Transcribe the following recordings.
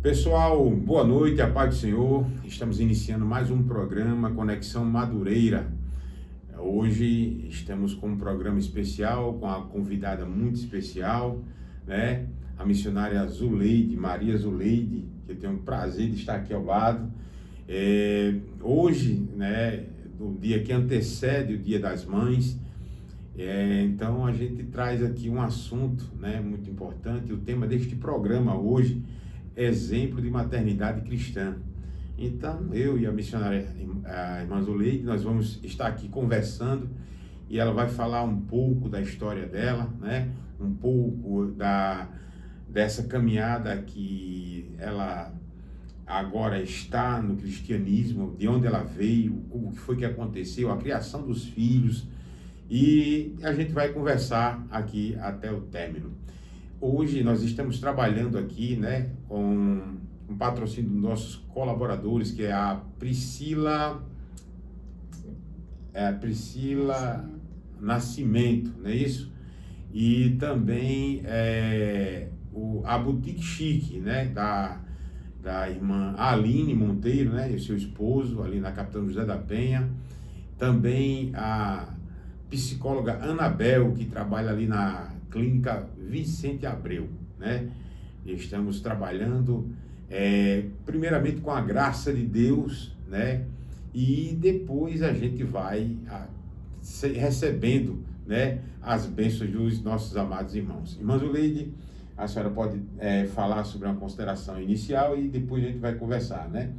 Pessoal, boa noite, a paz do Senhor. Estamos iniciando mais um programa Conexão Madureira. Hoje estamos com um programa especial, com a convidada muito especial, né? A missionária Zuleide, Maria Zuleide, que eu tenho o prazer de estar aqui ao lado. Hoje, né, do dia que antecede o Dia das Mães, então a gente traz aqui um assunto, né, muito importante. O tema deste programa hoje, exemplo de maternidade cristã. Então, eu e a missionária, a irmã Zuleide, nós vamos estar aqui conversando e ela vai falar um pouco da história dela, né? Um pouco dessa caminhada que ela agora está no cristianismo, de onde ela veio, o que foi que aconteceu, a criação dos filhos, e a gente vai conversar aqui até o término. Hoje nós estamos trabalhando aqui, né, com um patrocínio dos nossos colaboradores, que é a Priscila Nascimento, não é isso? E também a Boutique Chique, né, da irmã Aline Monteiro, né, e seu esposo, ali na Capitão José da Penha. Também a psicóloga Anabel, que trabalha ali na Clínica Vicente Abreu, né? Estamos trabalhando primeiramente com a graça de Deus, né? E depois a gente vai recebendo, né, as bênçãos dos nossos amados irmãos. Irmã Zuleide, a senhora pode falar sobre uma consideração inicial e depois a gente vai conversar, né?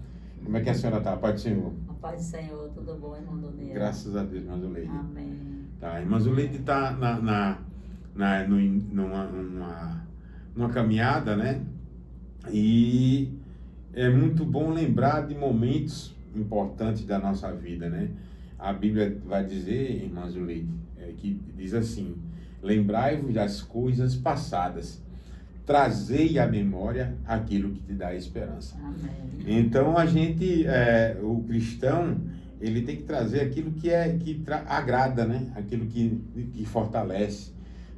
Como é que a senhora está? Paz do Senhor. A paz do Senhor, tudo bom, irmão Doniel? Graças a Deus, irmã Zuleide. Amém. Tá, a irmã Zuleide está numa caminhada, né? E é muito bom lembrar de momentos importantes da nossa vida, né? A Bíblia vai dizer, irmã Zuleide, que diz assim: lembrai-vos das coisas passadas, trazei à memória aquilo que te dá esperança. Amém. Então a gente, o cristão, ele tem que trazer aquilo que agrada, né? Aquilo que fortalece,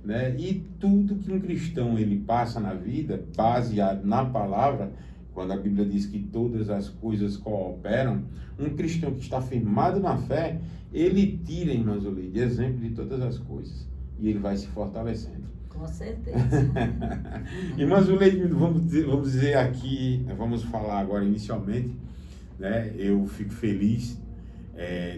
né? E tudo que um cristão ele passa na vida, baseado na palavra, quando a Bíblia diz que todas as coisas cooperam, um cristão que está firmado na fé, ele tira, irmã Zuleide, exemplo de todas as coisas, e ele vai se fortalecendo. Com certeza. Irmã Zuleide, vamos dizer aqui, vamos falar agora inicialmente, né? Eu fico feliz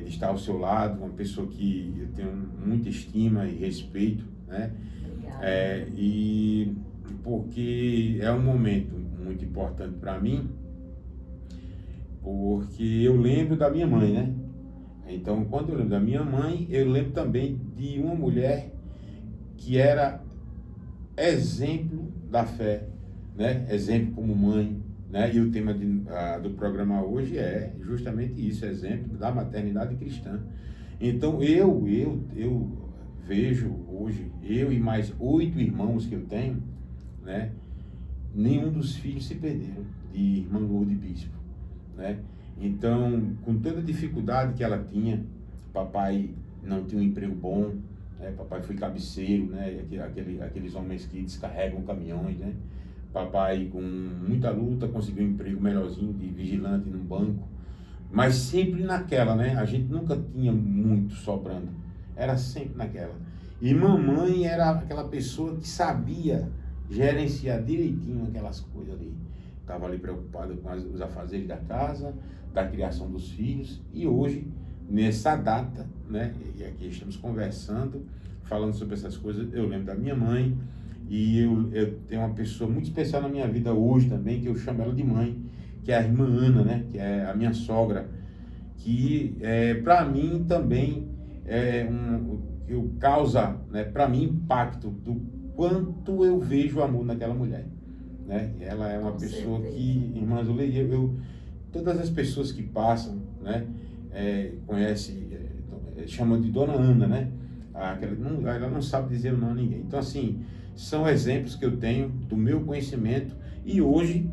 de estar ao seu lado, uma pessoa que eu tenho muita estima e respeito, né? Obrigada. E porque é um momento muito importante para mim, porque eu lembro da minha mãe, né? Então, quando eu lembro da minha mãe, eu lembro também de uma mulher que era exemplo da fé, né? Exemplo como mãe, né? E o tema do programa hoje é justamente isso, exemplo da maternidade cristã. Então, eu vejo hoje, eu e mais 8 irmãos que eu tenho, né? Nenhum dos filhos se perderam de irmã Lourdes Bispo, né? Então, com toda a dificuldade que ela tinha, papai não tinha um emprego bom, né? Papai foi cabeceiro, né? Aqueles homens que descarregam caminhões, né? Papai, com muita luta, conseguiu um emprego melhorzinho de vigilante num banco, mas sempre naquela, né? A gente nunca tinha muito sobrando, era sempre naquela. E mamãe era aquela pessoa que sabia gerenciar direitinho aquelas coisas ali. Estava ali preocupada com os afazeres da casa, da criação dos filhos, e hoje, nessa data, né? E aqui estamos conversando, falando sobre essas coisas, eu lembro da minha mãe. E eu tenho uma pessoa muito especial na minha vida hoje também, que eu chamo ela de mãe, que é a irmã Ana, né? Que é a minha sogra, que para mim também causa, né, para mim, impacto do quanto eu vejo o amor naquela mulher, né? Ela é uma pessoa que, irmã Zuleide, todas as pessoas que passam, né, conhecem, chamam de Dona Ana, né? Ela não sabe dizer não a ninguém. Então, assim, são exemplos que eu tenho do meu conhecimento, e hoje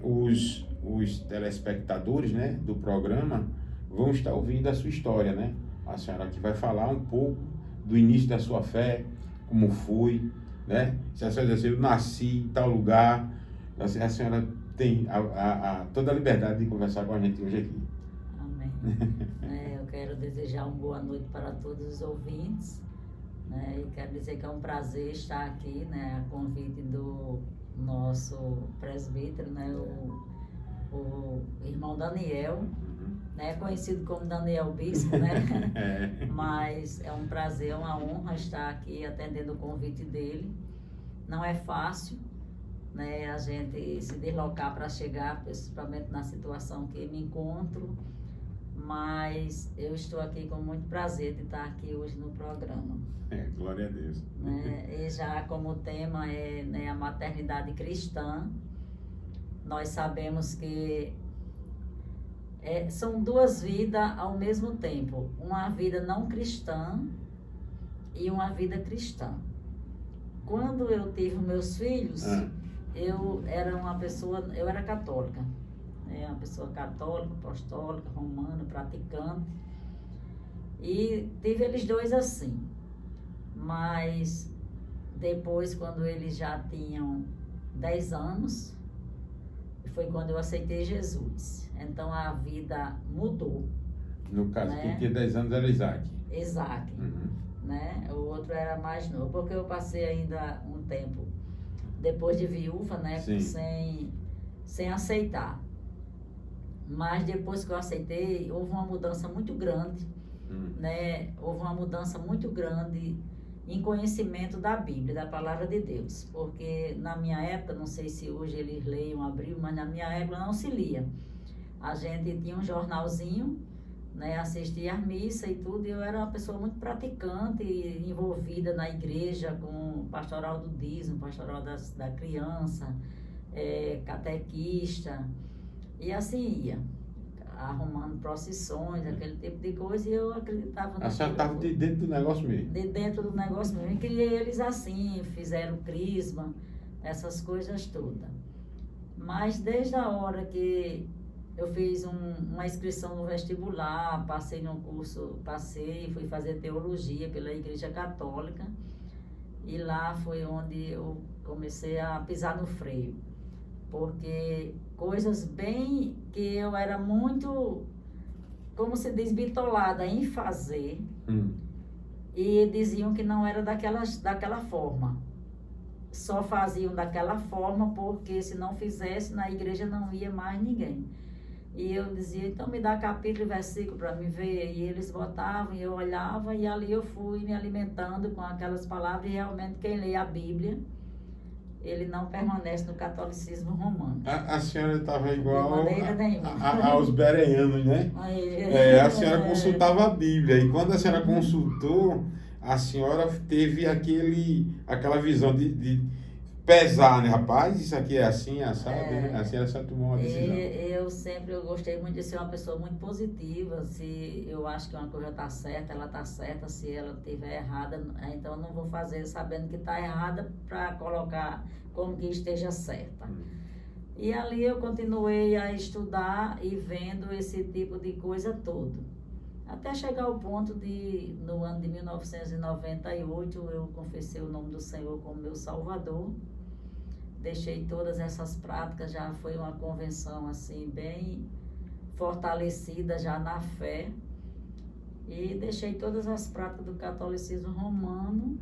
os telespectadores, né, do programa vão estar ouvindo a sua história, né? A senhora aqui vai falar um pouco do início da sua fé, como foi, né? Se a senhora diz assim, eu nasci em tal lugar, a senhora tem toda a liberdade de conversar com a gente hoje aqui. Amém. Eu quero desejar uma boa noite para todos os ouvintes, né? E quero dizer que é um prazer estar aqui, né? A convite do nosso presbítero, né? O irmão Daniel, né? Conhecido como Daniel Bispo, né? Mas é um prazer, uma honra estar aqui atendendo o convite dele. Não é fácil, né? A gente se deslocar para chegar, principalmente na situação que me encontro, mas eu estou aqui com muito prazer de estar aqui hoje no programa. Glória a Deus. Né? E já como o tema é, né, a maternidade cristã, nós sabemos que são duas vidas ao mesmo tempo, uma vida não cristã e uma vida cristã. Quando eu tive meus filhos, eu era católica, né? Uma pessoa católica, apostólica, romana, praticante, e tive eles dois assim. Mas depois, quando eles já tinham 10 anos, foi quando eu aceitei Jesus. Então a vida mudou. No caso, né? quem tinha 10 anos era Isaac. Isaac. Né? O outro era mais novo, porque eu passei ainda um tempo depois de viúva, né? Sem aceitar. Mas depois que eu aceitei, houve uma mudança muito grande, né? Houve uma mudança muito grande em conhecimento da Bíblia, da Palavra de Deus. Porque na minha época, não sei se hoje eles leiam, abriu, mas na minha época não se lia. A gente tinha um jornalzinho, né, assistia às missas e tudo, e eu era uma pessoa muito praticante, envolvida na igreja com pastoral do dízimo, pastoral da criança, catequista, e assim ia, arrumando procissões, aquele tipo de coisa, e eu acreditava naquilo. A senhora estava de dentro do negócio mesmo? De dentro do negócio mesmo, e criei eles assim, fizeram crisma, essas coisas todas. Mas desde a hora que eu fiz uma inscrição no vestibular, passei num curso, fui fazer teologia pela Igreja Católica, e lá foi onde eu comecei a pisar no freio, porque coisas bem que eu era muito, como se diz, bitolada em fazer, e diziam que não era daquela forma, só faziam daquela forma porque se não fizesse na igreja não ia mais ninguém. E eu dizia, então me dá capítulo e versículo para me ver. E eles botavam e eu olhava, e ali eu fui me alimentando com aquelas palavras. E realmente quem lê a Bíblia, ele não permanece no catolicismo romano. A senhora estava igual nenhuma. Aos bereanos, né? A senhora consultava a Bíblia. E quando a senhora consultou, a senhora teve aquela visão de pesar, né? Rapaz, isso aqui é assim, sabe? Assim ela só tomou uma decisão. Eu gostei muito de ser uma pessoa muito positiva. Se eu acho que uma coisa está certa, ela está certa. Se ela estiver errada, então eu não vou fazer sabendo que está errada para colocar como que esteja certa. E ali eu continuei a estudar e vendo esse tipo de coisa todo. Até chegar ao ponto no ano de 1998, eu confessei o nome do Senhor como meu Salvador. Deixei todas essas práticas, já foi uma convenção assim, bem fortalecida já na fé. E deixei todas as práticas do catolicismo romano.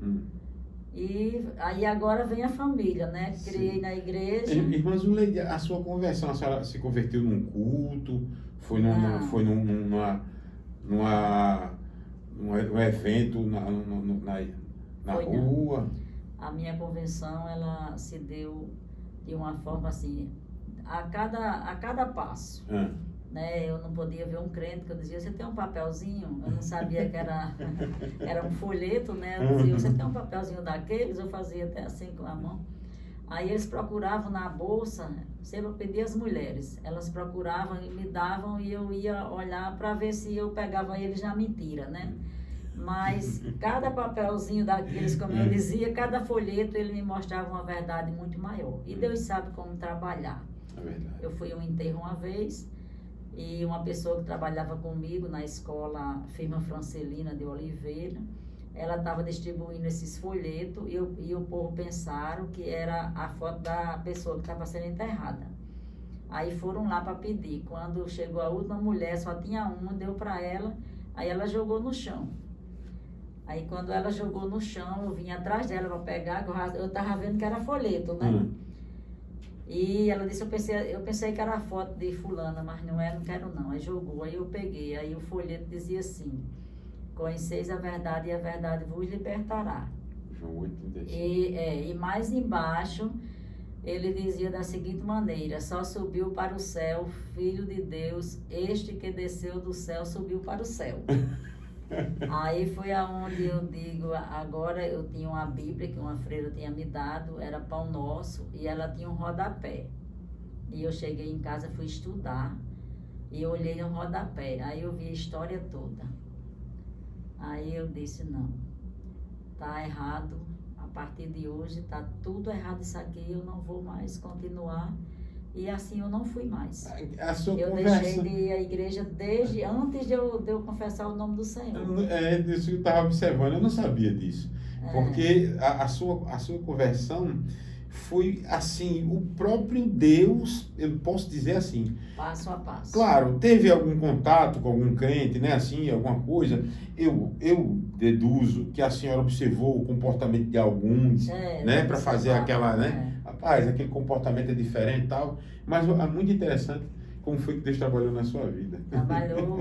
E aí agora vem a família, né? Criei na igreja. Irmãs, a sua conversão, a senhora se converteu num culto? Foi num evento na rua? Não. A minha convenção, ela se deu de uma forma assim, a cada passo. Né? Eu não podia ver um crente que eu dizia, você tem um papelzinho? Eu não sabia que era um folheto, né? Eu dizia, você tem um papelzinho daqueles? Eu fazia até assim com a mão. Aí eles procuravam na bolsa, sempre eu pedia às mulheres, elas procuravam e me davam, e eu ia olhar para ver se eu pegava eles na mentira, né? Mas cada papelzinho daqueles, como eu dizia, cada folheto, ele me mostrava uma verdade muito maior. E Deus sabe como trabalhar. É verdade. Eu fui a um enterro uma vez, e uma pessoa que trabalhava comigo na escola Firma Francelina de Oliveira, ela estava distribuindo esses folhetos, e o povo pensaram que era a foto da pessoa que estava sendo enterrada. Aí foram lá para pedir. Quando chegou a última mulher, só tinha uma, deu para ela, aí ela jogou no chão. Aí quando ela jogou no chão, eu vim atrás dela para pegar, eu tava vendo que era folheto, né? E ela disse, eu pensei que era foto de fulana, mas não é, não quero não. Aí jogou, aí eu peguei, aí o folheto dizia assim: conheceis a verdade e a verdade vos libertará. João 8:35. E mais embaixo, ele dizia da seguinte maneira: só subiu para o céu, Filho de Deus, este que desceu do céu, subiu para o céu. Aí foi aonde eu digo, agora eu tinha uma Bíblia que uma freira tinha me dado, era Pão Nosso, e ela tinha um rodapé. E eu cheguei em casa, fui estudar, e eu olhei no rodapé, aí eu vi a história toda. Aí eu disse, não, tá errado, a partir de hoje tá tudo errado isso aqui, eu não vou mais continuar. E assim eu não fui mais. A sua eu conversa... deixei de ir à igreja desde antes de eu confessar o nome do Senhor. É isso que eu estava observando, eu não sabia disso. Porque a sua conversão foi assim, o próprio Deus, eu posso dizer assim. Passo a passo. Claro, teve algum contato com algum crente, né, assim, alguma coisa. Eu deduzo que a senhora observou o comportamento de alguns, né, para fazer aquela, né? Rapaz, aquele comportamento é diferente e tal. Mas é muito interessante como foi que Deus trabalhou na sua vida. Trabalhou.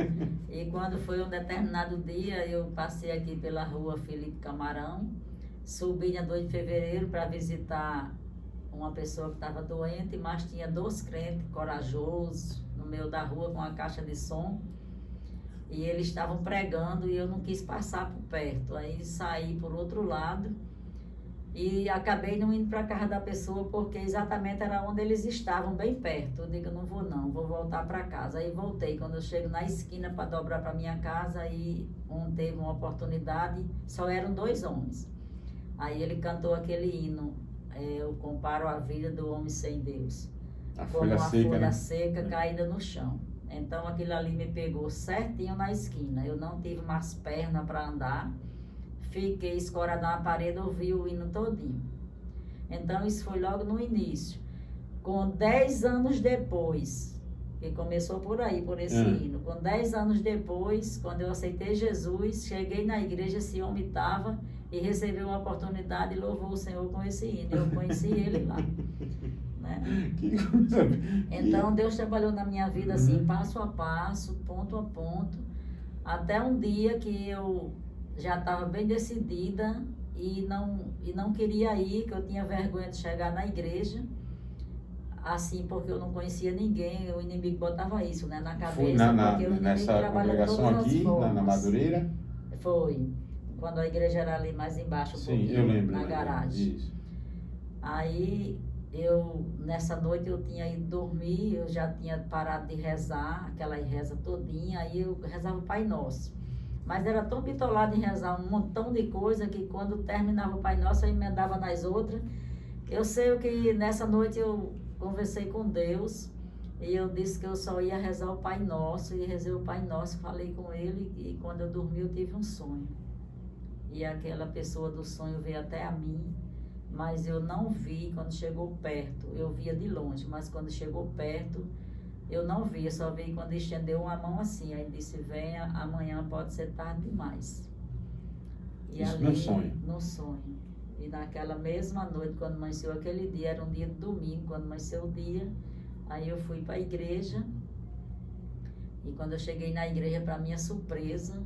E quando foi um determinado dia, eu passei aqui pela rua Felipe Camarão, subi na 2 de fevereiro para visitar uma pessoa que estava doente, mas tinha 2 crentes corajosos no meio da rua com a caixa de som. E eles estavam pregando e eu não quis passar por perto. Aí saí por outro lado e acabei não indo para a casa da pessoa porque exatamente era onde eles estavam, bem perto. Eu digo, não vou não, vou voltar para casa. Aí voltei, quando eu chego na esquina para dobrar para minha casa, aí teve uma oportunidade, só eram 2 homens. Aí ele cantou aquele hino, eu comparo a vida do homem sem Deus, como uma folha seca caída no chão. Então aquilo ali me pegou certinho na esquina, eu não tive mais perna para andar, fiquei escorada na parede, ouvi o hino todinho. Então isso foi logo no início. Com 10 anos depois, que começou por aí, por esse hino, com 10 anos depois, quando eu aceitei Jesus, cheguei na igreja, esse homem estava e recebeu uma oportunidade e louvou o Senhor com esse hino. Eu conheci ele lá. Né? Então Deus trabalhou na minha vida assim, passo a passo, ponto a ponto, até um dia que eu já estava bem decidida e não queria ir, que eu tinha vergonha de chegar na igreja, assim, porque eu não conhecia ninguém, o inimigo botava isso, né, na cabeça. Nessa congregação aqui, na Madureira? Foi, quando a igreja era ali mais embaixo, eu lembro, na garagem. Isso. Aí, nessa noite eu tinha ido dormir, eu já tinha parado de rezar, aquela reza todinha, aí eu rezava o Pai Nosso. Mas era tão bitolado em rezar um montão de coisa que quando terminava o Pai Nosso eu emendava nas outras. Eu sei que nessa noite eu conversei com Deus e eu disse que eu só ia rezar o Pai Nosso, e rezei o Pai Nosso, falei com ele, e quando eu dormi eu tive um sonho. E aquela pessoa do sonho veio até a mim, mas eu não vi quando chegou perto. Eu via de longe, mas quando chegou perto eu não vi, eu só vi quando estendeu uma mão assim. Aí disse, venha, amanhã pode ser tarde demais. E isso ali, no sonho? No sonho. E naquela mesma noite, quando amanheceu aquele dia, era um dia de domingo, quando amanheceu o dia, aí eu fui para a igreja. E quando eu cheguei na igreja, para minha surpresa,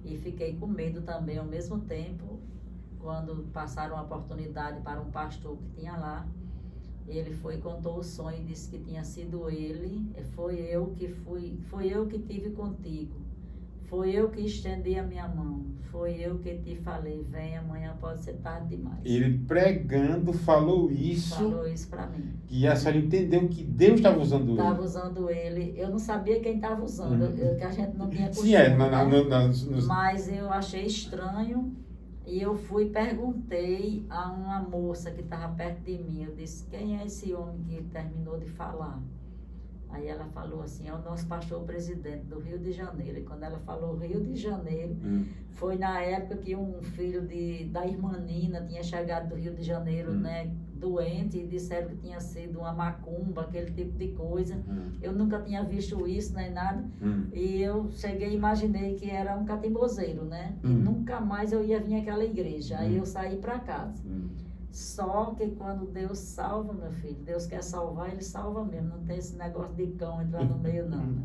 e fiquei com medo também ao mesmo tempo, quando passaram a oportunidade para um pastor que tinha lá, ele foi e contou o sonho e disse que tinha sido ele, foi eu que tive contigo, foi eu que estendi a minha mão, foi eu que te falei, vem, amanhã pode ser tarde demais. Ele pregando falou isso para mim. E a senhora entendeu que Deus estava usando ele. Estava usando ele, eu não sabia quem estava usando, que a gente não tinha costume. Sim, mas eu achei estranho. E eu fui e perguntei a uma moça que estava perto de mim. Eu disse, quem é esse homem que terminou de falar? Aí ela falou assim, é o nosso pastor presidente do Rio de Janeiro. E quando ela falou Rio de Janeiro, foi na época que um filho da irmã Nina tinha chegado do Rio de Janeiro, né, doente e disseram que tinha sido uma macumba, aquele tipo de coisa. Eu nunca tinha visto isso, nem nada. E eu cheguei e imaginei que era um catimbozeiro, né? E nunca mais eu ia vir àquela igreja. Aí eu saí para casa. Só que quando Deus salva, meu filho, Deus quer salvar, Ele salva mesmo. Não tem esse negócio de cão entrar no meio, não. Né?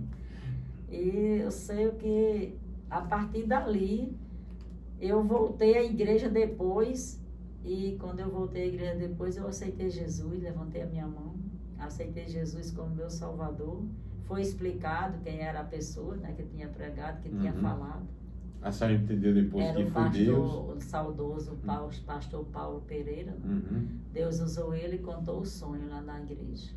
E eu sei que a partir dali, eu voltei à igreja depois. E quando eu voltei à igreja depois, eu aceitei Jesus, levantei a minha mão. Aceitei Jesus como meu Salvador. Foi explicado quem era a pessoa, né, que tinha pregado, que tinha falado. A senhora entendeu depois era que foi Deus? Era o saudoso pastor Paulo Pereira. Né? Deus usou ele e contou o sonho lá na igreja.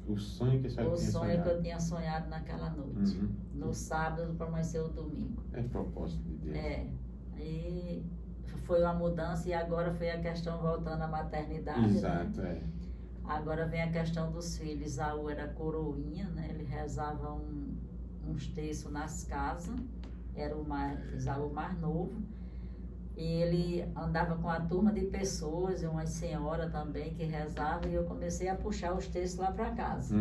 O sonho que a senhora tinha sonhado? O sonho que eu tinha sonhado naquela noite. No sábado para amanhecer o domingo. É propósito de Deus. E foi uma mudança e agora foi a questão voltando à maternidade. Exato, né? Agora vem a questão dos filhos. Isaú era coroinha, né? Ele rezava uns textos nas casas. Era o Isaú mais novo. E ele andava com a turma de pessoas, e uma senhora também que rezava, e eu comecei a puxar os textos lá para casa.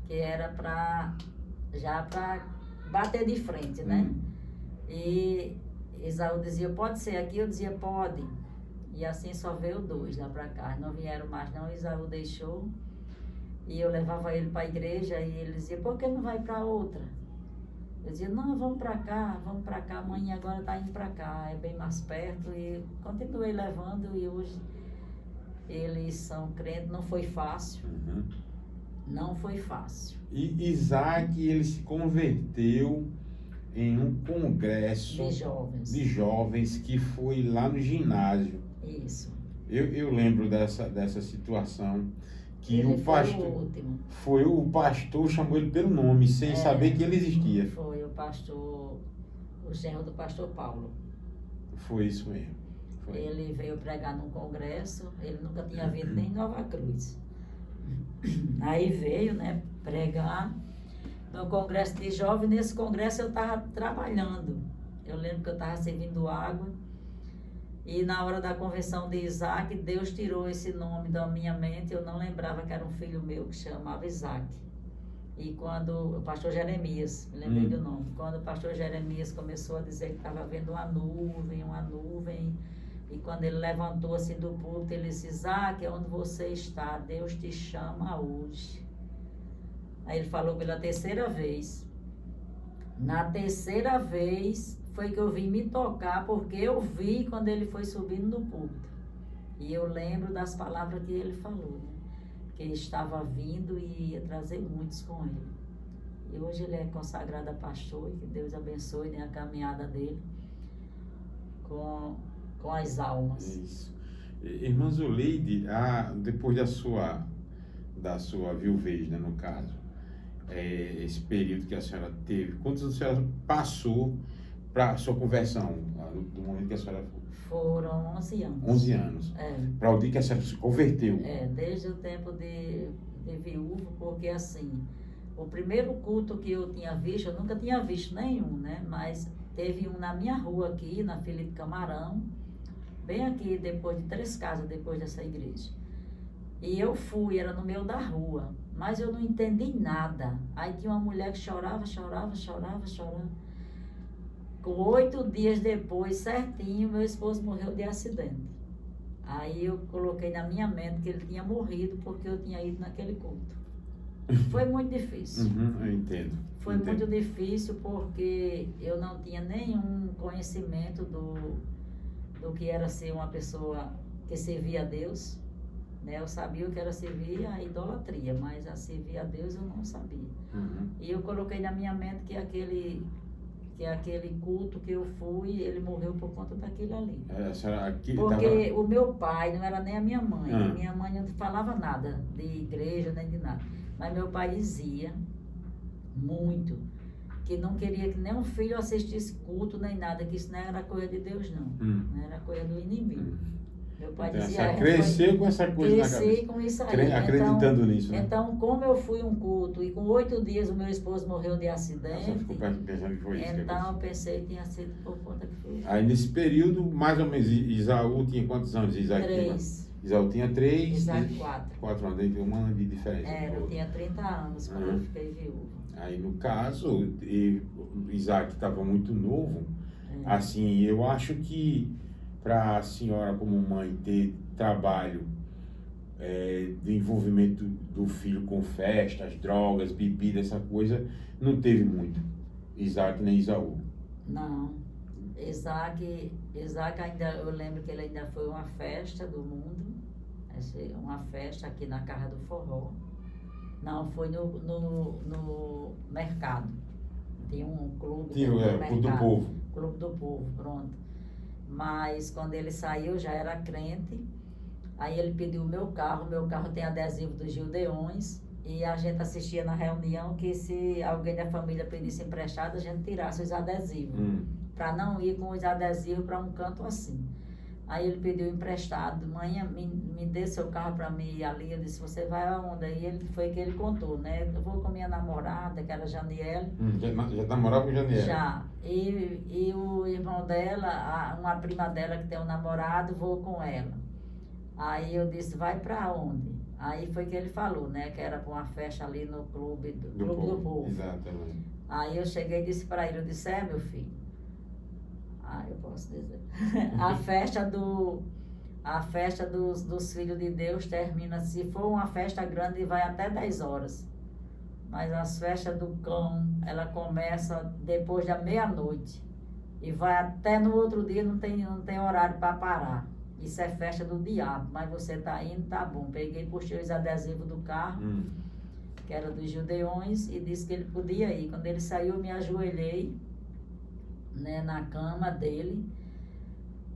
Que era já para bater de frente, né? E Isaú dizia, pode ser aqui? Eu dizia, pode. E assim só veio 2 lá para cá. Não vieram mais não, Isaú deixou. E eu levava ele para a igreja e ele dizia, por que não vai para outra? Eu dizia, não, vamos para cá, a mãe agora está indo para cá, é bem mais perto. E continuei levando e hoje eles são crentes, não foi fácil. Não foi fácil. E Isaac, ele se converteu em um congresso de jovens que foi lá no ginásio. Isso. Eu lembro dessa situação. Que ele o pastor, foi o pastor chamou ele pelo nome, sem saber que ele existia. Foi o pastor, o genro do pastor Paulo. Foi isso mesmo. Foi. Ele veio pregar num congresso, ele nunca tinha vindo nem em Nova Cruz. Aí veio, né, pregar no congresso de jovens. Nesse congresso eu estava trabalhando. Eu lembro que eu estava servindo água. E na hora da convenção de Isaac, Deus tirou esse nome da minha mente. Eu não lembrava que era um filho meu que chamava Isaac. E quando o pastor Jeremias, me lembrei do nome, quando o pastor Jeremias começou a dizer que estava vendo uma nuvem, e quando ele levantou assim do púlpito, ele disse, Isaac, é onde você está, Deus te chama hoje. Aí ele falou pela 3ª vez. Na 3ª vez foi que eu vim me tocar, porque eu vi quando ele foi subindo no púlpito. E eu lembro das palavras que ele falou, né? Que ele estava vindo e ia trazer muitos com ele. E hoje ele é consagrado a pastor, e que Deus abençoe, né, a caminhada dele com as almas. Isso. Irmã Zuleide, depois da sua viuvez, né, no caso, esse período que a senhora teve, quantos anos a senhora passou para a sua conversão, do momento que a senhora... Foram 11 anos. 11 anos. Para o dia que a senhora se converteu. Desde o tempo de viúva, porque assim, o primeiro culto que eu tinha visto, eu nunca tinha visto nenhum, né? Mas teve um na minha rua aqui, na Felipe Camarão, bem aqui, depois de 3 casas, depois dessa igreja. E eu fui, era no meio da rua, mas eu não entendi nada. Aí tinha uma mulher que chorava. Com 8 dias depois, certinho, meu esposo morreu de acidente. Aí eu coloquei na minha mente que ele tinha morrido porque eu tinha ido naquele culto. Foi muito difícil. Eu entendo. Foi muito difícil porque eu não tinha nenhum conhecimento do que era ser uma pessoa que servia a Deus. Né? Eu sabia o que era servir a idolatria, mas a servir a Deus eu não sabia. E eu coloquei na minha mente que aquele culto que eu fui, ele morreu por conta daquilo ali. Porque o meu pai, não era nem a minha mãe. A minha mãe não falava nada de igreja, nem de nada. Mas meu pai dizia muito que não queria que nenhum filho assistisse culto, nem nada, que isso não era coisa de Deus, não. Não era coisa do inimigo. Meu pai dizia... Cresceu com essa coisa na cabeça. Cresci com isso aí. Acreditando nisso, né? Então, como eu fui um culto e com 8 dias o meu esposo morreu de acidente... Você ficou pensando que foi isso. Então, eu pensei que tinha sido por conta que foi. Aí, nesse período, mais ou menos, Isaú tinha quantos anos? Isaac 3. Isaú tinha 3. Isaac 4. 4 anos, tem um ano de diferença. Eu tinha 30 anos quando eu fiquei viúva. Aí, no caso, o Isaac estava muito novo. Assim, eu acho que para a senhora, como mãe, ter trabalho de envolvimento do filho com festas, drogas, bebida, essa coisa, não teve muito. Isaac nem Isaú. Não. Isaac ainda, eu lembro que ele ainda foi uma festa do mundo, uma festa aqui na Casa do Forró. Não, foi no mercado. Tinha um clube Clube do Povo. Clube do Povo, pronto. Mas quando ele saiu, já era crente. Aí ele pediu o meu carro tem adesivo dos Gildeões. E a gente assistia na reunião que se alguém da família pedisse emprestado, a gente tirasse os adesivos. Para não ir com os adesivos para um canto assim. Aí ele pediu emprestado, mãe, me dê seu carro para mim ir ali. Eu disse, você vai aonde? Aí foi que ele contou, né? Eu vou com minha namorada, que era Janiele. Já namorava com Janiele? Já. E o irmão dela, uma prima dela que tem um namorado, vou com ela. Aí eu disse, vai para onde? Aí foi que ele falou, né? Que era para uma festa ali no Clube do Povo. Exatamente. Aí eu cheguei e disse para ele, eu disse, meu filho, eu posso dizer. A festa dos filhos de Deus termina, se for uma festa grande, vai até 10 horas. Mas as festas do cão, ela começa depois da meia-noite. E vai até no outro dia, não tem horário para parar. Isso é festa do diabo, mas você tá indo, tá bom. Peguei, puxei os adesivos do carro, que era dos Judeões, e disse que ele podia ir. Quando ele saiu, eu me ajoelhei, né, na cama dele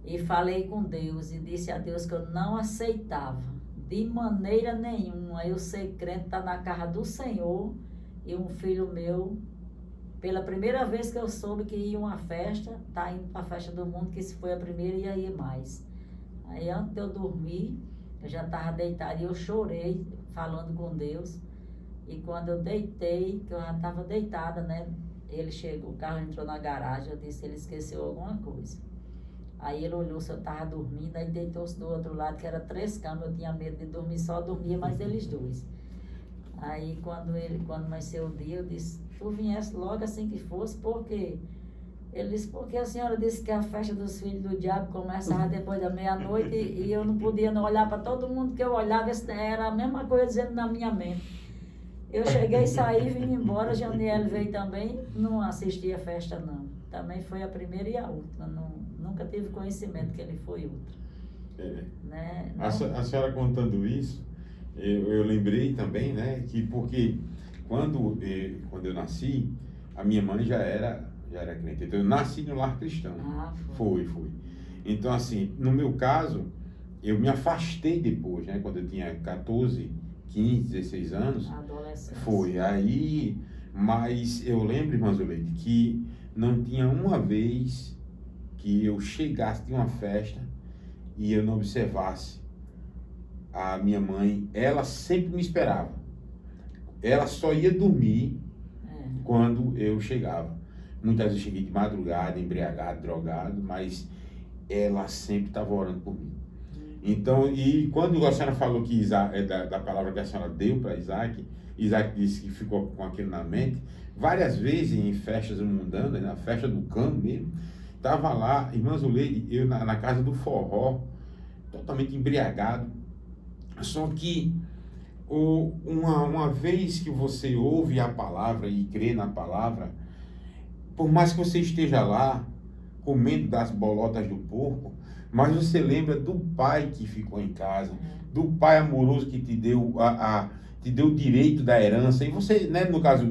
e falei com Deus e disse a Deus que eu não aceitava de maneira nenhuma eu ser crente, estar na casa do Senhor e um filho meu, pela primeira vez que eu soube que ia uma festa, tá indo para a festa do mundo, que se foi a primeira ia ir mais. Aí antes de eu dormir, eu já estava deitada e eu chorei falando com Deus. E quando eu deitei, que eu já estava deitada, né? Ele chegou, o carro entrou na garagem, eu disse, ele esqueceu alguma coisa. Aí ele olhou se eu estava dormindo, aí deitou-se do outro lado, que era 3 camas, eu tinha medo de dormir, só dormia mais eles 2. Aí quando amanheceu o dia, eu disse, tu viesse logo assim que fosse, por quê? Ele disse, porque a senhora disse que a festa dos filhos do diabo começava depois da meia-noite e eu não podia não olhar para todo mundo que eu olhava, era a mesma coisa dizendo na minha mente. Eu cheguei, saí, vim embora, Janiele veio também, não assisti a festa não. Também foi a primeira e a última, nunca tive conhecimento que ele foi outra. Né? A senhora contando isso, eu lembrei também, né, que porque quando eu nasci, a minha mãe já era crente, então eu nasci no lar cristão. Foi. Então assim, no meu caso, eu me afastei depois, né, quando eu tinha 14, 15, 16 anos. Adolescência. Foi, aí, mas eu lembro, irmã Zuleide, que não tinha uma vez que eu chegasse de uma festa e eu não observasse a minha mãe, ela sempre me esperava. Ela só ia dormir quando eu chegava. Muitas vezes eu cheguei de madrugada, embriagado, drogado, mas ela sempre estava orando por mim. Então, e quando a senhora falou que da palavra que a senhora deu para Isaac disse que ficou com aquilo na mente, várias vezes em festas mundanas, na festa do cano mesmo, estava lá, irmã Zuleide, eu na casa do forró, totalmente embriagado, só que uma vez que você ouve a palavra e crê na palavra, por mais que você esteja lá, comendo das bolotas do porco, mas você lembra do pai que ficou em casa, do pai amoroso que te deu te deu o direito da herança, e você, né, no caso,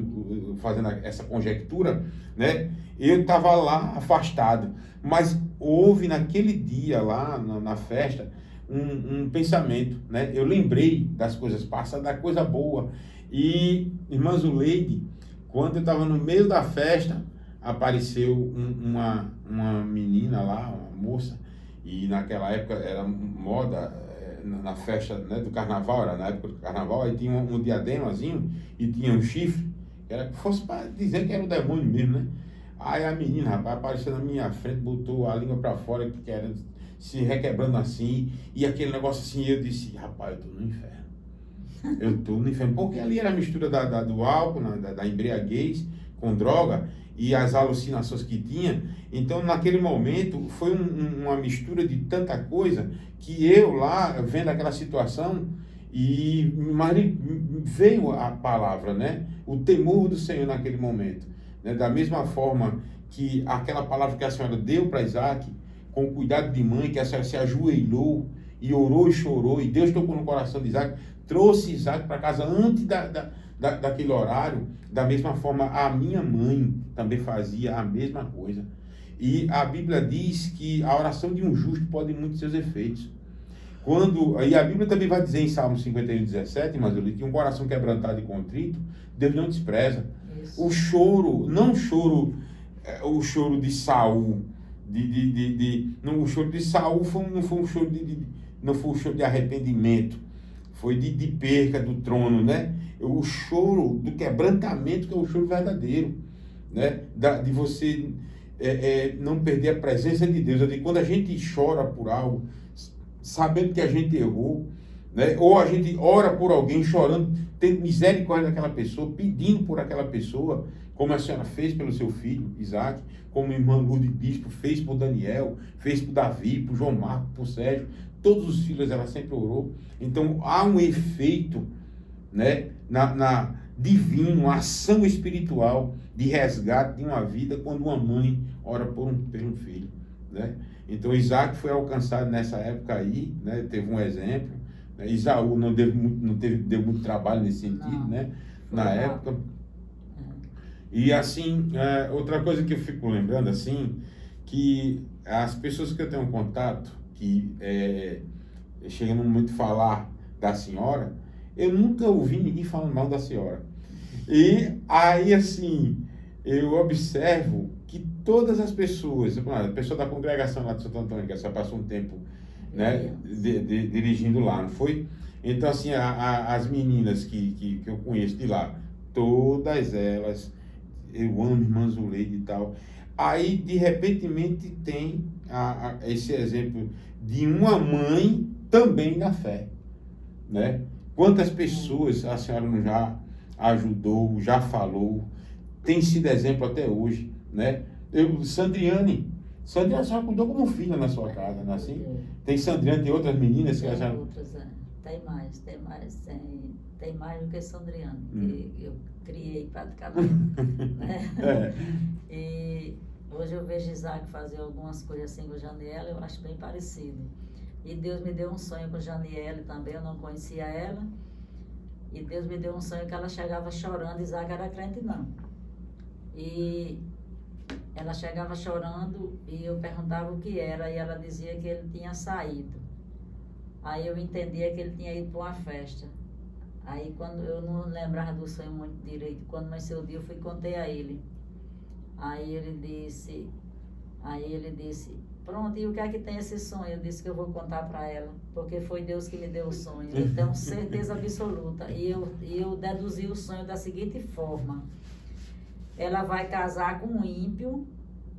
fazendo essa conjectura, né, eu estava lá afastado, mas houve naquele dia lá na festa um pensamento, né, eu lembrei das coisas passadas, da coisa boa, e irmã Zuleide, quando eu estava no meio da festa, apareceu uma menina lá, uma moça, e naquela época era moda, na festa, né, do carnaval, era na época do carnaval, aí tinha um diademazinho e tinha um chifre, que era, fosse para dizer que era o demônio mesmo, né? Aí a menina, rapaz, apareceu na minha frente, botou a língua para fora, querendo se requebrando assim, e aquele negócio assim, eu disse, rapaz, eu tô no inferno. Eu tô no inferno, porque ali era a mistura do álcool, da embriaguez com droga e as alucinações que tinha. Então, naquele momento, foi uma mistura de tanta coisa que eu lá, vendo aquela situação, mas veio a palavra, né? O temor do Senhor naquele momento. Né? Da mesma forma que aquela palavra que a senhora deu para Isaac, com cuidado de mãe, que a senhora se ajoelhou e orou e chorou, e Deus tocou no coração de Isaac, trouxe Isaac para casa antes daquele horário. Da mesma forma, a minha mãe também fazia a mesma coisa. E a Bíblia diz que a oração de um justo pode muitos seus efeitos. E a Bíblia também vai dizer em Salmo 51:17, mas eu li que um coração quebrantado e contrito, Deus não despreza. Isso. O choro, não o choro de Saul, não, o choro de Saul não foi um choro não foi um choro de arrependimento, foi de perca do trono, né? O choro do quebrantamento, que é o choro verdadeiro, né? De você não perder a presença de Deus. Quando a gente chora por algo, sabendo que a gente errou, né? Ou a gente ora por alguém chorando, tendo misericórdia daquela pessoa, pedindo por aquela pessoa, como a senhora fez pelo seu filho, Isaac, como a irmã Lourdes Bispo fez por Daniel, fez por Davi, por João Marcos, por Sérgio, todos os filhos ela sempre orou. Então há um efeito, né, divino, uma ação espiritual de resgate de uma vida quando uma mãe ora por um filho, né? Então Isaac foi alcançado nessa época aí, né? Teve um exemplo, né? Isaú deu muito trabalho nesse sentido, né? Na época. E assim, outra coisa que eu fico lembrando, assim, que as pessoas que eu tenho contato, que chegam no momento de falar da senhora, eu nunca ouvi ninguém falando mal da senhora. E aí, assim, eu observo que todas as pessoas, a pessoa da congregação lá de Santo Antônio, que já passou um tempo, né, dirigindo lá, não foi? Então, assim, as meninas que eu conheço de lá, todas elas, eu amo irmã Zuleide e tal. Aí, de repente, tem esse exemplo de uma mãe também na fé, né? Quantas pessoas a senhora não já ajudou, já falou, tem sido exemplo até hoje, né? Sandriane a senhora cuidou como filha na sua casa, não é assim? Tem Sandriane, tem outras meninas que a senhora... Tem mais do que Sandriane, que eu criei praticamente, né? E hoje eu vejo Isaac fazer algumas coisas assim com Janiela, eu acho bem parecido. E Deus me deu um sonho com Janiela também, eu não conhecia ela. E Deus me deu um sonho que ela chegava chorando, Isaac era crente não. E ela chegava chorando e eu perguntava o que era, e ela dizia que ele tinha saído. Aí eu entendia que ele tinha ido para uma festa. Aí quando eu não lembrava do sonho muito direito, quando amanheceu o dia eu fui e contei a ele. Aí ele disse, pronto, e o que é que tem esse sonho? Eu disse que eu vou contar para ela, porque foi Deus que me deu o sonho. Eu tenho certeza absoluta. E eu deduzi o sonho da seguinte forma: ela vai casar com um ímpio,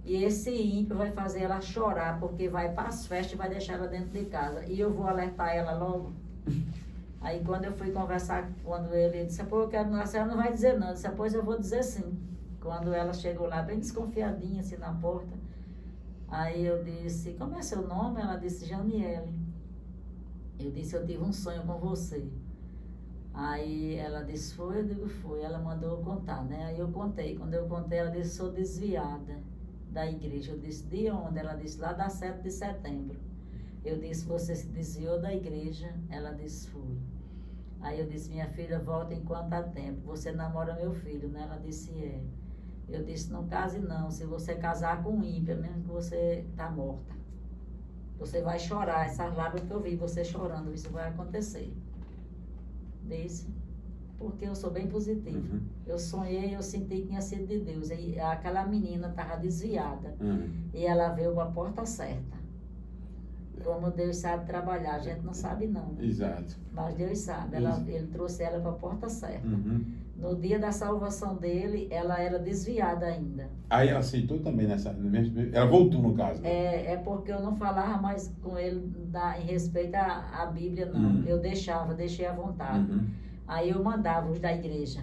e esse ímpio vai fazer ela chorar, porque vai para as festas e vai deixar ela dentro de casa. E eu vou alertar ela logo. Aí quando eu fui conversar, quando ele disse, pô, eu quero, a senhora não vai dizer não. Eu disse, pois eu vou dizer sim. Quando ela chegou lá, bem desconfiadinha, assim, na porta, aí eu disse, como é seu nome? Ela disse, Janiele. Eu disse, eu tive um sonho com você. Aí ela disse, foi? Eu digo, foi. Ela mandou eu contar, né? Aí eu contei. Quando eu contei, ela disse, sou desviada da igreja. Eu disse, de onde? Ela disse, lá da 7 de setembro. Eu disse, você se desviou da igreja? Ela disse, fui. Aí eu disse, minha filha, volta enquanto há tempo. Você namora meu filho, né? Ela disse, é. Eu disse, não case não. Se você casar com ímpia, mesmo que você está morta, você vai chorar. Essas lágrimas que eu vi você chorando, isso vai acontecer. Disse, porque eu sou bem positiva. Uhum. Eu sonhei, eu senti que tinha sido de Deus. E aquela menina estava desviada. Uhum. E ela veio para a porta certa. como Deus sabe trabalhar, a gente não sabe não. Exato. Mas Deus sabe, ele trouxe ela para a porta certa. Uhum. No dia da salvação dele, ela era desviada ainda. Aí ela aceitou também ela voltou no caso, né? É porque eu não falava mais com ele em respeito à Bíblia, não. Eu deixei à vontade. Uhum. Aí eu mandava os da igreja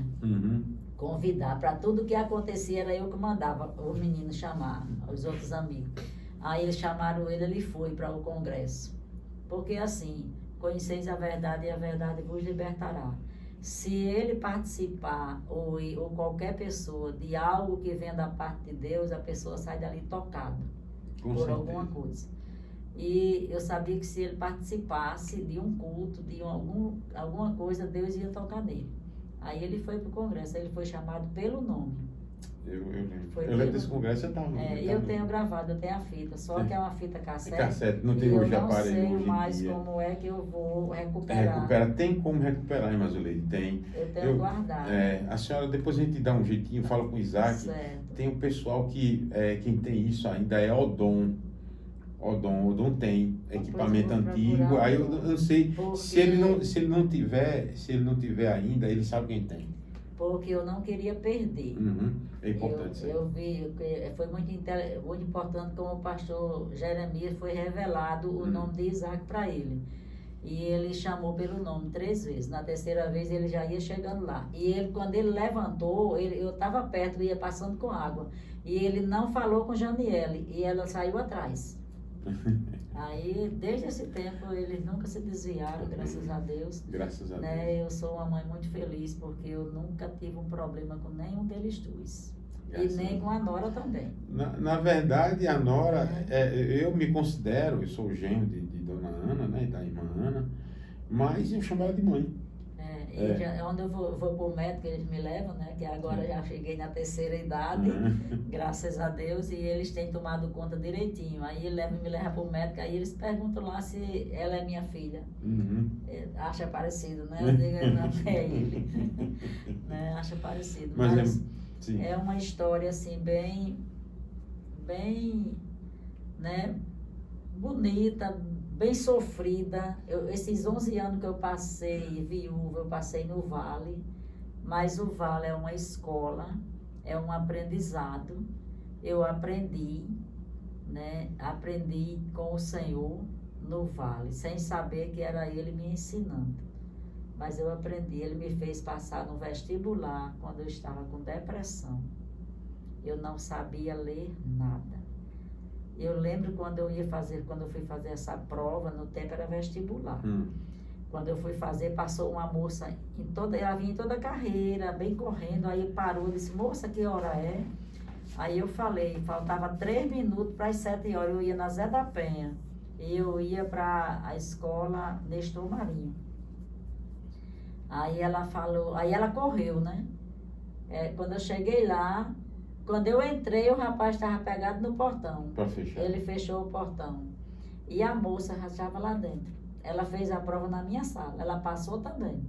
convidar. Para tudo que acontecia, era eu que mandava os meninos chamar, os outros amigos. Aí eles chamaram ele foi para o congresso. Porque assim, conheceis a verdade e a verdade vos libertará. Se ele participar, ou qualquer pessoa, de algo que vem da parte de Deus, a pessoa sai dali tocada por alguma coisa. E eu sabia que se ele participasse de um culto, de alguma coisa, Deus ia tocar nele. Aí ele foi para o congresso, ele foi chamado pelo nome. Eu lembro. Eu lembro desse congresso, você estava. Eu tenho gravado, eu tenho a fita, só que é uma fita cassete. Cassete, não tem hoje aparelho. Eu não sei mais como é que eu vou recuperar. Tem como recuperar, irmã Zuleide? Tem. Eu tenho guardado. A senhora, depois a gente dá um jeitinho, fala com o Isaac. Certo. Tem um pessoal que, quem tem isso ainda é Odon tem equipamento antigo. Aí eu não sei, se ele não tiver ainda, ele sabe quem tem. Porque eu não queria perder. É importante isso aí. Eu vi, foi muito importante como o pastor Jeremias foi revelado o nome de Isaac para ele. E ele chamou pelo nome 3 vezes. Na terceira vez ele já ia chegando lá. E ele, quando ele levantou, eu estava perto, ia passando com água. E ele não falou com Janiele. E ela saiu atrás. Aí, desde esse tempo, eles nunca se desviaram, graças a Deus. Graças a Deus. Eu sou uma mãe muito feliz, porque eu nunca tive um problema com nenhum deles dois. E nem com a Nora também. Na verdade, a Nora, eu me considero, eu sou o genro de Dona Ana, né, da irmã Ana, mas eu chamo ela de mãe. Onde eu vou pro médico, eles me levam, né? Que agora já cheguei na terceira idade, graças a Deus, e eles têm tomado conta direitinho. Aí ele me leva pro médico, aí eles perguntam lá se ela é minha filha. Acha parecido, né? Eu digo, não é ele. Né? Acha parecido. Mas é uma história assim, bem, né? Bonita, bem sofrida. Esses 11 anos que eu passei viúva, eu passei no Vale, mas o Vale é uma escola, é um aprendizado. Eu aprendi, né? Aprendi com o Senhor no Vale, sem saber que era Ele me ensinando. Mas eu aprendi, Ele me fez passar no vestibular quando eu estava com depressão. Eu não sabia ler nada. Eu lembro quando eu fui fazer essa prova, no tempo era vestibular. Quando eu fui fazer, passou uma moça, ela vinha em toda a carreira, bem correndo, aí parou, disse, moça, que hora é? Aí eu falei, faltava 3 minutos para as 7 horas, eu ia na Zé da Penha, e eu ia para a escola Nestor Marinho. Aí ela falou, aí ela correu, né? Quando eu cheguei lá, quando eu entrei, o rapaz estava pegado no portão. Para fechar. Ele fechou o portão. E a moça já estava lá dentro. Ela fez a prova na minha sala. Ela passou também.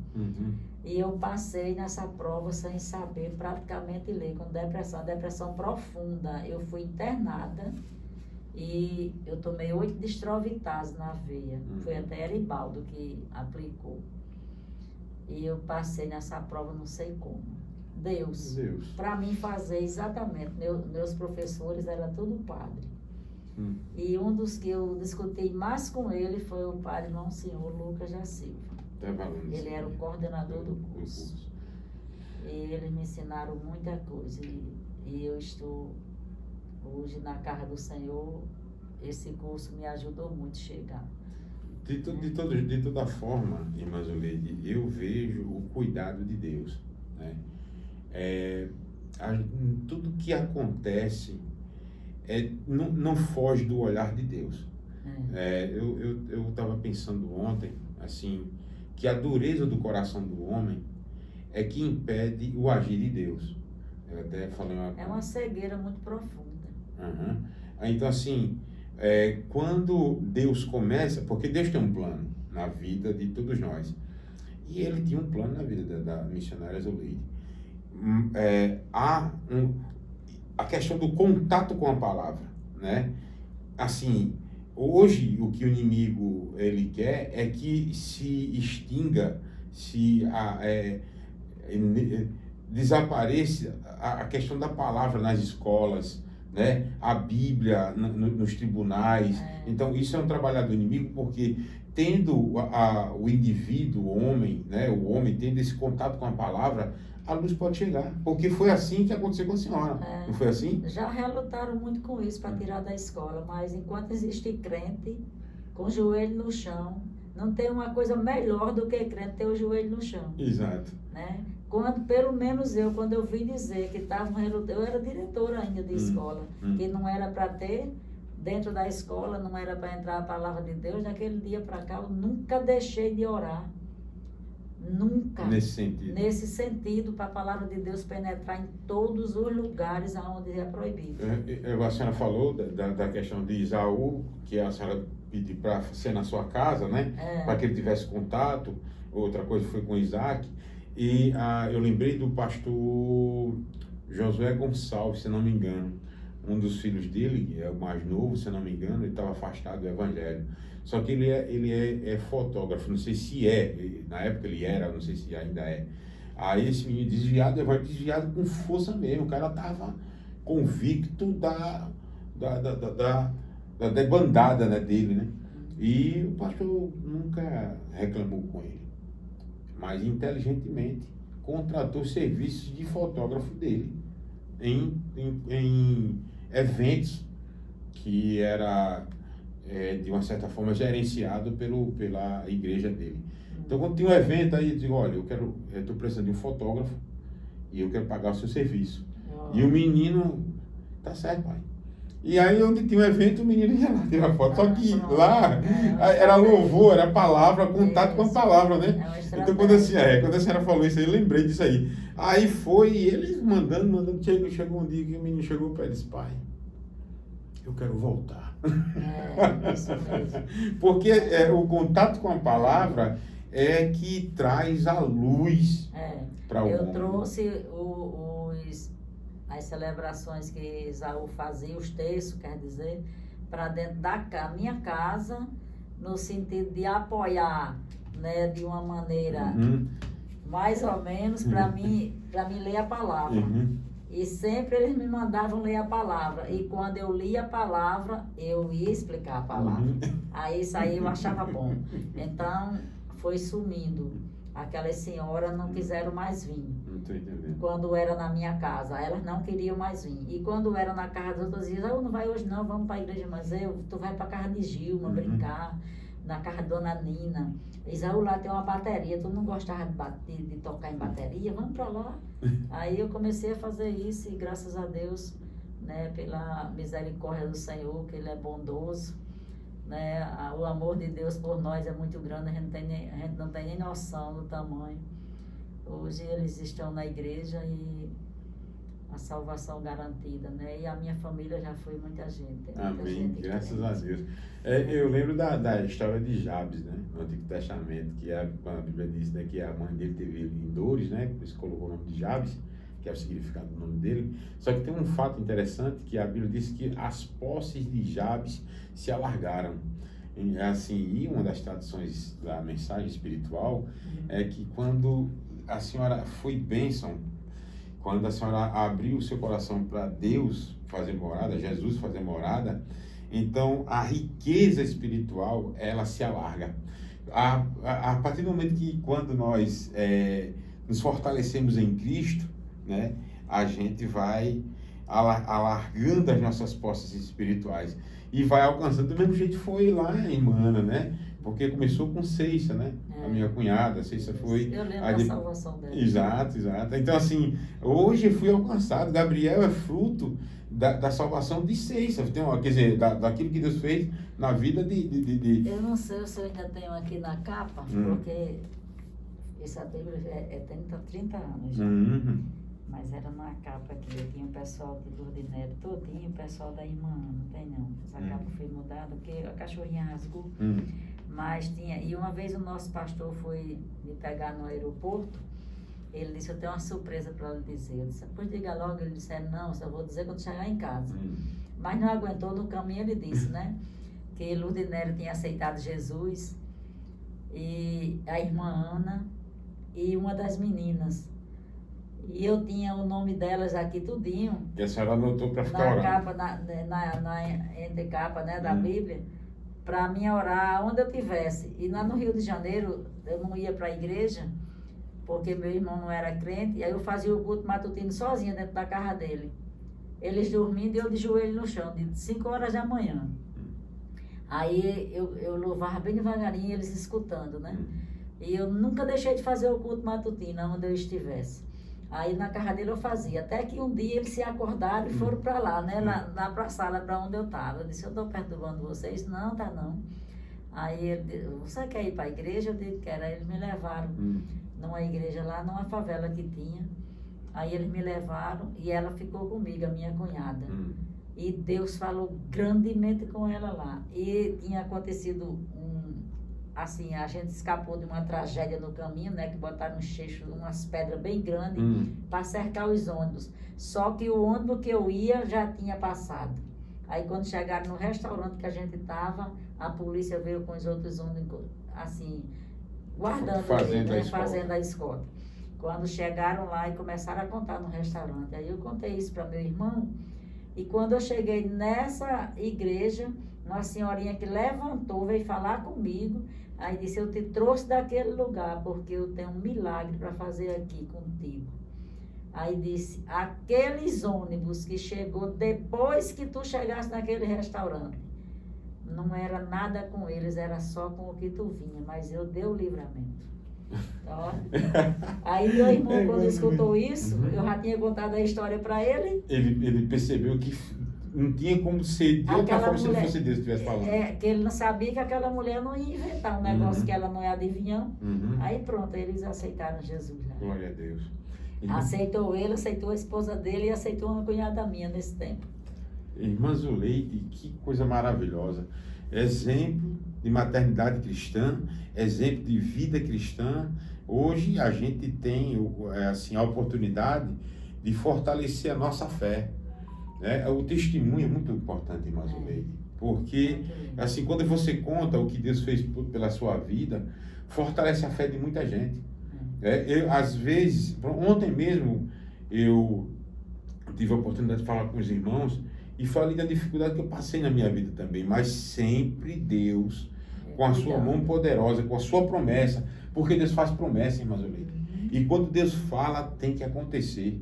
E eu passei nessa prova sem saber praticamente ler, com depressão profunda. Eu fui internada e eu tomei 8 destrovitase na veia. Foi até Eribaldo que aplicou. E eu passei nessa prova não sei como. Deus. Para mim fazer exatamente. Meus professores eram tudo padre. E um dos que eu discuti mais com ele foi o padre Monsenhor Lucas da Silva. Ele era o coordenador do curso. E eles me ensinaram muita coisa. E eu estou hoje na casa do Senhor. Esse curso me ajudou muito a chegar. De toda forma, irmã Zuleide, eu vejo o cuidado de Deus, né? Tudo que acontece não foge do olhar de Deus. Eu estava pensando ontem, assim, que a dureza do coração do homem é que impede o agir de Deus. Eu até falei uma cegueira muito profunda. Então, assim, quando Deus começa, porque Deus tem um plano na vida de todos nós, e Ele tinha um plano na vida da missionária Zuleide. A questão do contato com a palavra, né? Assim, Hoje, o que o inimigo ele quer é que se extinga, desapareça a questão da palavra nas escolas, né? A Bíblia nos tribunais. Então, isso é um trabalho do inimigo, porque tendo o indivíduo, o homem, né? O homem tendo esse contato com a palavra, a luz pode chegar. Porque foi assim que aconteceu com a senhora. Não foi assim? Já relutaram muito com isso para tirar da escola, mas enquanto existe crente, com o joelho no chão, não tem uma coisa melhor do que crente ter o joelho no chão. Exato. Né? Quando, pelo menos quando eu vim dizer que estavam relutando, eu era diretora ainda de escola, que não era para ter dentro da escola, não era para entrar a palavra de Deus, daquele dia para cá eu nunca deixei de orar. Nunca. Nesse sentido, para a palavra de Deus penetrar em todos os lugares onde é proibido. A senhora falou da questão de Isaú, que a senhora pediu para ser na sua casa, né? Para que ele tivesse contato. Outra coisa foi com Isaac. E eu lembrei do pastor Josué Gonçalves, se não me engano. Um dos filhos dele, é o mais novo, se não me engano, ele estava afastado do evangelho. Só que ele é fotógrafo, não sei se na época ele era, não sei se ainda é. Aí esse menino desviado com força mesmo, o cara estava convicto da debandada, né, dele, né? E o pastor nunca reclamou com ele, mas inteligentemente contratou serviços de fotógrafo dele em eventos que era de uma certa forma gerenciado pela igreja dele. Então, quando tinha um evento aí, eu digo, olha, eu estou precisando de um fotógrafo e eu quero pagar o seu serviço. E o menino, tá certo, pai. E aí, onde tinha um evento, o menino ia lá tirar foto. Só que lá era louvor, era palavra, contato com a palavra, né? Então, quando a senhora falou isso aí, eu lembrei disso aí. Aí foi, e eles mandando, chegou um dia que o menino chegou para ele e disse, pai, eu quero voltar. Isso mesmo. Porque o contato com a palavra é que traz a luz para o homem. Eu trouxe as celebrações que Isaú fazia, os textos, quer dizer, para dentro da minha casa, no sentido de apoiar, né, de uma maneira mais ou menos para mim ler a palavra. E sempre eles me mandavam ler a palavra. E quando eu lia a palavra, eu ia explicar a palavra. Aí isso aí eu achava bom. Então, foi sumindo. Aquelas senhoras não quiseram mais vir. Não tô entendendo. Quando era na minha casa, elas não queriam mais vir. E quando era na casa das outras, diziam, eu não vai hoje não, vamos para a igreja, mas tu vai para a casa de Gilma brincar, na casa de Dona Nina. Isaú, lá tem uma bateria, tu não gostava de tocar em bateria? Vamos para lá. Aí eu comecei a fazer isso e graças a Deus, né, pela misericórdia do Senhor, que Ele é bondoso, né, o amor de Deus por nós é muito grande, a gente não tem nem noção do tamanho. Hoje eles estão na igreja e a salvação garantida, né? E a minha família já foi muita gente. Amém, graças a Deus. Eu lembro da história de Jabes, né? No Antigo Testamento, que a Bíblia diz, né, que a mãe dele teve ele em dores, né? Por isso colocou o nome de Jabes, que é o significado do nome dele. Só que tem um fato interessante, que a Bíblia diz que as posses de Jabes se alargaram. E uma das traduções da mensagem espiritual é que quando a senhora foi bênção, quando a senhora abriu o seu coração para Deus fazer morada, Jesus fazer morada, então a riqueza espiritual, ela se alarga. A partir do momento que quando nós nos fortalecemos em Cristo, né, a gente vai alargando as nossas posses espirituais e vai alcançando, do mesmo jeito foi lá em Mana, né? Porque começou com Ceissa, né? A minha cunhada, Ceissa foi... Eu lembro da salvação dela. Exato. Então, assim, hoje eu fui alcançado. Gabriel é fruto da salvação de Ceissa. Quer dizer, daquilo que Deus fez na vida de... Eu não sei se eu ainda tenho aqui na capa, porque essa Bíblia tem 30 anos já. Mas era na capa aqui, tinha o pessoal de Lourdes todinho, o pessoal da irmã, não tem não. Essa capa foi mudada, porque a cachorrinha rasgou. Mas tinha, e uma vez o nosso pastor foi me pegar no aeroporto, ele disse, eu tenho uma surpresa para lhe dizer. Eu disse, pois diga logo. Ele disse, não, só vou dizer quando chegar em casa. Mas não aguentou, no caminho ele disse, né, que Lurdinelli tinha aceitado Jesus, e a irmã Ana e uma das meninas. E eu tinha o nome delas aqui tudinho. E a senhora anotou para ficar na orando. capa, na entrecapa, né, da Bíblia, para mim orar onde eu tivesse. E lá no Rio de Janeiro, eu não ia para a igreja, porque meu irmão não era crente, e aí eu fazia o culto matutino sozinha dentro da casa dele. Eles dormindo e eu de joelho no chão, de 5 horas da manhã. Aí eu louvava bem devagarinho, eles escutando, né? E eu nunca deixei de fazer o culto matutino, onde eu estivesse. Aí na casa dele eu fazia, até que um dia eles se acordaram e foram para lá, né? Lá para a sala, para onde eu estava. Eu disse, eu estou perturbando vocês? Não, tá não. Aí ele disse, você quer ir para a igreja? Eu disse, quero. Aí eles me levaram numa igreja lá, numa favela que tinha. Aí eles me levaram e ela ficou comigo, a minha cunhada. E Deus falou grandemente com ela lá. E tinha acontecido assim, a gente escapou de uma tragédia no caminho, né? Que botaram um cheixo, umas pedras bem grandes para cercar os ônibus. Só que o ônibus que eu ia já tinha passado. Aí quando chegaram no restaurante que a gente estava, a polícia veio com os outros ônibus, assim, guardando, fazendo a escolta. Quando chegaram lá e começaram a contar no restaurante. Aí eu contei isso para meu irmão. E quando eu cheguei nessa igreja, uma senhorinha que levantou, veio falar comigo. Aí disse, eu te trouxe daquele lugar, porque eu tenho um milagre para fazer aqui contigo. Aí disse, aqueles ônibus que chegou depois que tu chegasse naquele restaurante, não era nada com eles, era só com o que tu vinha, mas eu dei o livramento. Ó. Aí meu irmão, quando escutou isso, eu já tinha contado a história para ele. Ele percebeu que não tinha como ser de outra forma se não fosse Deus que estivesse falando. Que ele não sabia que aquela mulher não ia inventar um negócio que ela não ia adivinhando. Aí pronto, eles aceitaram Jesus. Né? Glória a Deus. Aceitou ele, aceitou a esposa dele e aceitou uma cunhada minha nesse tempo. Irmã Zuleide, que coisa maravilhosa. Exemplo de maternidade cristã, exemplo de vida cristã. Hoje a gente tem assim, a oportunidade de fortalecer a nossa fé. Né? O testemunho é muito importante, irmã Zuleide, porque assim, quando você conta o que Deus fez pela sua vida, fortalece a fé de muita gente. Às vezes, ontem mesmo, eu tive a oportunidade de falar com os irmãos e falei da dificuldade que eu passei na minha vida também, mas sempre Deus, com a sua mão poderosa, com a sua promessa, porque Deus faz promessa, irmã Zuleide. E quando Deus fala, tem que acontecer.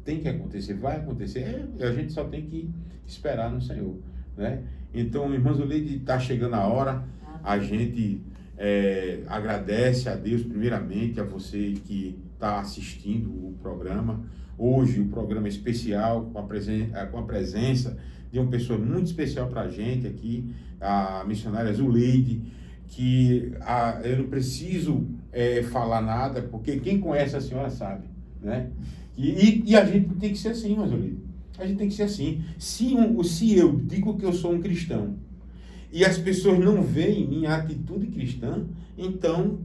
Tem que acontecer, vai acontecer. A gente só tem que esperar no Senhor, né? Então, irmã Zuleide, está chegando a hora. A gente agradece a Deus, primeiramente, a você que está assistindo o programa. Hoje, o programa especial, com a presença de uma pessoa muito especial para a gente aqui, a missionária Zuleide, que eu não preciso falar nada, porque quem conhece a senhora sabe, né? E a gente tem que ser assim, mas a gente tem que ser assim. Se eu digo que eu sou um cristão e as pessoas não veem minha atitude cristã, então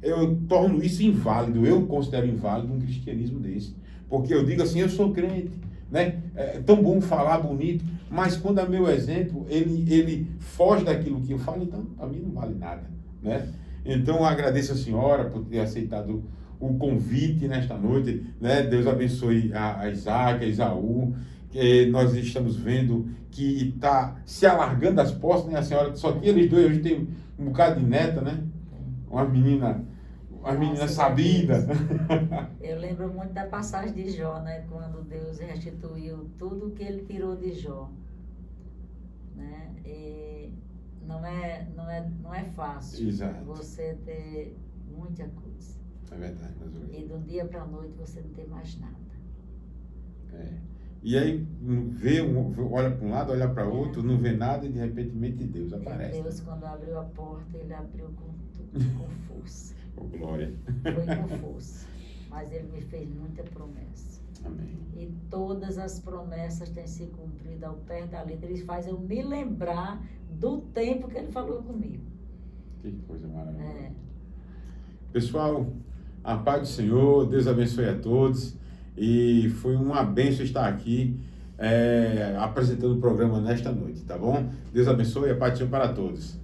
eu torno isso inválido. Eu considero inválido um cristianismo desse. Porque eu digo assim, eu sou crente, né? É tão bom falar bonito, mas quando é meu exemplo, ele foge daquilo que eu falo, então para mim não vale nada, né? Então eu agradeço a senhora por ter aceitado o convite nesta noite, né? Deus abençoe a Isaac, a Isaú, que nós estamos vendo que está se alargando as postas, né? A senhora só tinha eles dois, hoje tem um bocado de neta, né? Uma menina sabida. Eu lembro muito da passagem de Jó, né? Quando Deus restituiu tudo que ele tirou de Jó, né? E não é fácil. Exato. Você ter muita coisa. É verdade, mas E de um dia para a noite você não tem mais nada. E aí olha para um lado, olha para outro, não vê nada e de repente Deus aparece. Deus, quando abriu a porta, ele abriu com tudo, com força. Oh, glória. Foi com força. Mas ele me fez muita promessa. Amém. E todas as promessas têm se cumprido ao pé da letra. Ele faz eu me lembrar do tempo que ele falou comigo. Que coisa maravilhosa. Pessoal, a paz do Senhor, Deus abençoe a todos. E foi uma bênção estar aqui apresentando o programa nesta noite, tá bom? Deus abençoe e a paz para todos.